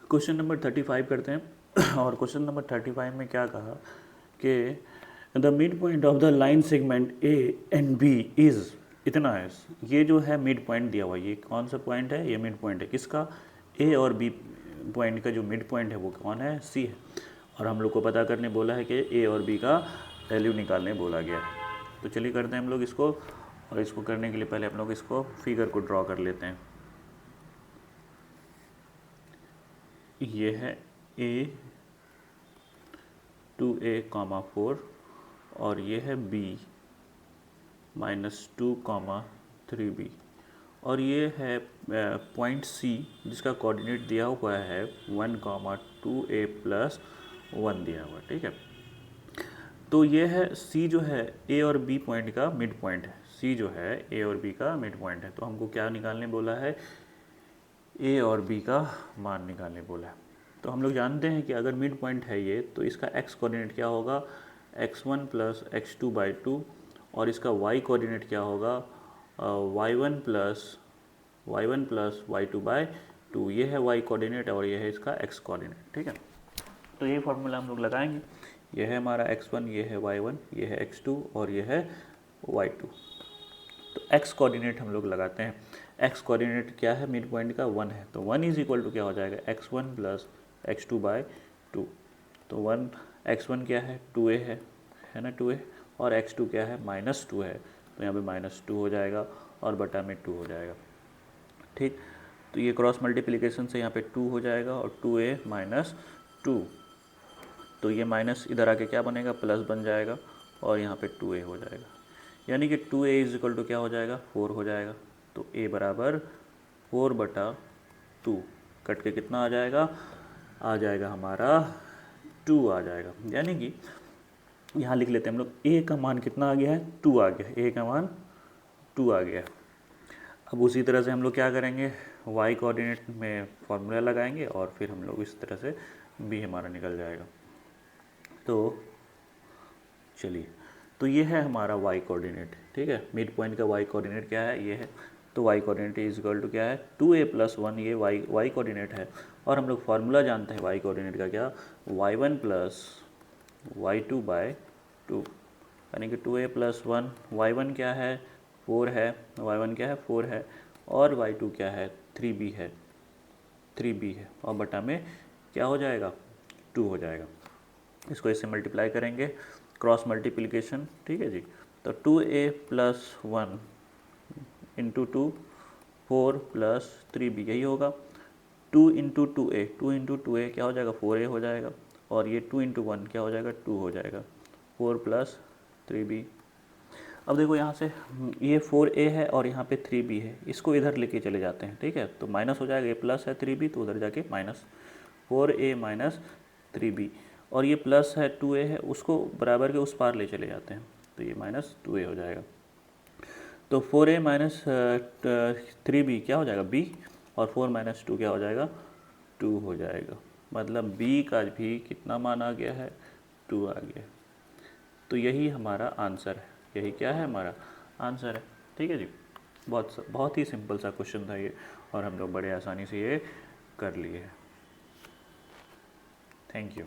Question number 35 करते हैं। और क्वेश्चन नंबर 35 में क्या कहा कि the mid point of the line segment A and B is इतना है। ये जो है मिड पॉइंट दिया हुआ है, ये कौन सा पॉइंट है? ये मिड पॉइंट है किसका? ए और बी पॉइंट का जो मिड पॉइंट है वो कौन है? सी है। और हम लोग को पता करने बोला है कि ए और बी का वैल्यू निकालने बोला गया है। तो चलिए करते हैं हम लोग इसको। और इसको करने के लिए पहले हम लोग इसको फिगर को ड्रॉ कर लेते हैं। ये है ए 2a,4 और ये है b -2,3b और ये है पॉइंट C जिसका कोऑर्डिनेट दिया हुआ है 1,2a + 1 दिया हुआ, ठीक है। तो ये है C जो है A और B पॉइंट का मिड पॉइंट है। C जो है A और B का मिड पॉइंट है। तो हमको क्या निकालने बोला है? A और B का मान निकालने बोला है। तो हम लोग जानते हैं कि अगर मिड पॉइंट है ये, तो इसका x कोऑर्डिनेट क्या होगा? x1 + x2/2 और इसका y कोऑर्डिनेट क्या होगा? y1 + y2/2। ये है y कोऑर्डिनेट और ये है इसका x कोऑर्डिनेट, ठीक है। तो यही फार्मूला हम लोग लगाएंगे। ये है हमारा x1, ये है y1, ये है x2 और ये है y2। तो x कोऑर्डिनेट हम लोग लगाते हैं। x कोऑर्डिनेट क्या है? मिड पॉइंट का 1 है। तो 1 = क्या हो जाएगा? x1 + x2/2। तो 1 x1 क्या है? 2a है ना, 2a। और x2 क्या है? -2 है। तो यहाँ पे -2 हो जाएगा और बटा में 2 हो जाएगा, ठीक। तो ये क्रॉस मल्टीप्लिकेशन से यहाँ पे 2 हो जाएगा और 2a - 2। तो ये माइनस इधर आके क्या बनेगा? प्लस बन जाएगा और यहाँ पे 2a हो जाएगा। यानी कि 2a = क्या हो जाएगा? 4 हो जाएगा। तो a = 4/2 कट के कितना आ जाएगा? आ जाएगा हमारा 2 आ जाएगा। यानी कि यहाँ लिख लेते हैं हम लोग, a का मान कितना आ गया है? 2 आ गया। a का मान 2 आ गया। अब उसी तरह से हम लोग क्या करेंगे? y कोऑर्डिनेट में फॉर्मूला लगाएंगे और फिर हम लोग इस तरह से b हमारा निकल जाएगा। तो चलिए, तो ये है हमारा y कोऑर्डिनेट, ठीक है। मिड पॉइंट का y कोऑर्डिनेट क्या है? ये है। तो y कोऑर्डिनेट = क्या है? 2a + 1। ये y कोऑर्डिनेट है। और हम लोग फार्मूला जानते हैं y कोऑर्डिनेट का, क्या? y1 + y2/2 यानी कि 2a + 1। y1 क्या है? 4 है। y1 क्या है? 4 है। और y2 क्या है? 3b है, 3b है। और बटा में क्या हो जाएगा? 2 हो जाएगा। इसको इससे मल्टीप्लाई करेंगे, क्रॉस मल्टीप्लिकेशन, ठीक है जी। तो 2a + 1 × 2 4 + 3b यही होगा। 2 × 2a, 2 × 2a क्या हो जाएगा? 4a हो जाएगा। और ये 2 × 1 क्या हो जाएगा? 2 हो जाएगा। 4 + 3b। अब देखो यहाँ से ये 4a है और यहाँ पे 3b है, इसको इधर लेके चले जाते हैं, ठीक है। तो माइनस हो जाएगा, ये प्लस है 3b तो उधर जाके माइनस, 4a - 3b। और ये प्लस है 2a है, उसको बराबर के उस पार ले चले जाते हैं तो ये -2a हो जाएगा। तो 4a - 3b क्या हो जाएगा? b। और 4 - 2 क्या हो जाएगा? 2 हो जाएगा। मतलब b का भी कितना मान आ गया है? 2 आ गया। तो यही हमारा आंसर है। यही क्या है? हमारा आंसर है, ठीक है जी। बहुत ही सिंपल सा क्वेश्चन था ये और हम लोग बड़े आसानी से ये कर लिए हैं। Thank you.